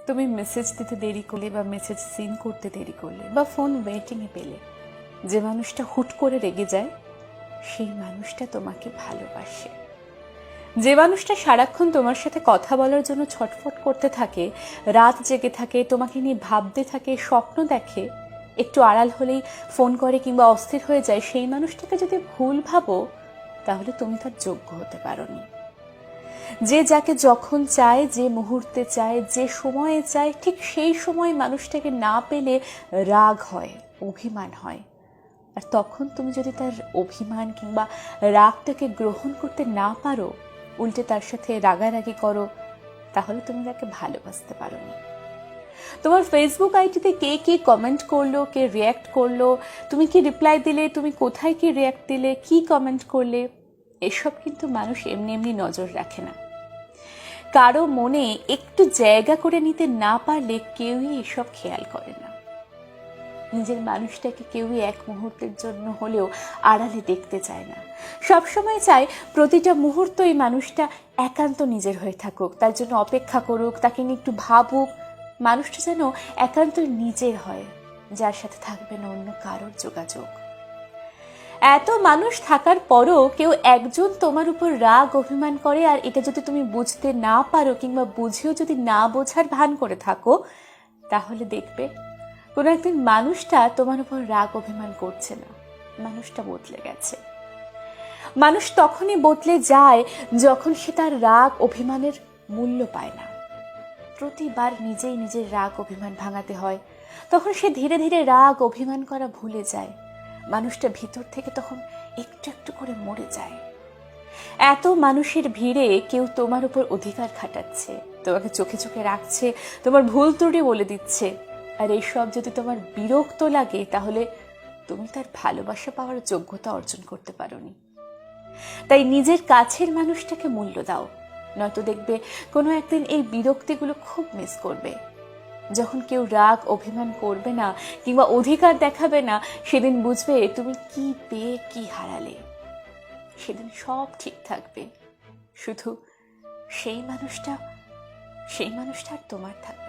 তুমি মেসেজ দিতে দেরি করলে বা মেসেজ সিন করতে দেরি করলে বা ফোন ওয়েটিংয়ে পেলে, যে মানুষটা হুট করে রেগে যায় সেই মানুষটা তোমাকে ভালোবাসে। যে মানুষটা সারাক্ষণ তোমার সাথে কথা বলার জন্য ছটফট করতে থাকে, রাত জেগে থাকে, তোমাকে নিয়ে ভাবতে থাকে, স্বপ্ন দেখে, একটু আড়াল হলেই ফোন করে কিংবা অস্থির হয়ে যায়, সেই মানুষটাকে যদি ভুল ভাবো তাহলে তুমি তার যোগ্য হতে পারোনি। যে যাকে যখন চায়, যে মুহূর্তে চায়, যে সময়ে চায়, ঠিক সেই সময় মানুষটাকে না পেলে রাগ হয়, অভিমান হয়। আর তখন তুমি যদি তার অভিমান কিংবা রাগটাকে গ্রহণ করতে না পারো, উল্টে তার সাথে রাগারাগি করো, তাহলে তুমি তাকে ভালোবাসতে পারোনি। তোমার ফেসবুক আইডিতে কে কি কমেন্ট করলো, কে রিয়্যাক্ট করলো, তুমি কি রিপ্লাই দিলে, তুমি কোথায় কি রিয়্যাক্ট দিলে, কি কমেন্ট করলে, এসব কিন্তু মানুষ এমনি এমনি নজর রাখে না। কারো মনে একটু জায়গা করে নিতে না পারলে কেউই এসব খেয়াল করে না। নিজের মানুষটাকে কেউই এক মুহূর্তের জন্য হলেও আড়ালে দেখতে চায় না। সবসময় চায় প্রতিটা মুহূর্ত এই মানুষটা একান্ত নিজের হয়ে থাকুক, তার জন্য অপেক্ষা করুক, তাকে নিয়ে একটু ভাবুক। মানুষটা যেন একান্ত নিজের হয়, যার সাথে থাকবে না অন্য কারোর যোগাযোগ। এত মানুষ থাকার পরও কেউ একজন তোমার উপর রাগ অভিমান করে, আর এটা যদি তুমি বুঝতে না পারো কিংবা বুঝেও যদি না বোঝার ভান করে থাকো, তাহলে দেখবে কোনো একদিন মানুষটা তোমার উপর রাগ অভিমান করছে না, মানুষটা বদলে গেছে। মানুষ তখনই বদলে যায় যখন সে তার রাগ অভিমানের মূল্য পায় না। প্রতিবার নিজেই নিজের রাগ অভিমান ভাঙাতে হয়, তখন সে ধীরে ধীরে রাগ অভিমান করা ভুলে যায়। মানুষটা ভিতর থেকে তখন একটু একটু করে মরে যায়। এত মানুষের ভিড়ে কেউ তোমার উপর অধিকার খাটাচ্ছে, তোমাকে চোখে চোখে রাখছে, তোমার ভুল ত্রুটি বলে দিচ্ছে, আর এইসব যদি তোমার বিরক্ত লাগে, তাহলে তুমি তার ভালোবাসা পাওয়ার যোগ্যতা অর্জন করতে পারোনি। তাই নিজের কাছের মানুষটাকে মূল্য দাও, নয়তো দেখবে কোনো একদিন এই বিরক্তিগুলো খুব মিস করবে। যখন কেউ রাগ অভিমান করবে না কিংবা অধিকার দেখাবে না, সেদিন বুঝবে তুমি কি পেয়ে কি হারালে। সেদিন সব ঠিক থাকবে, শুধু সেই মানুষটা আর তোমার থাকবে।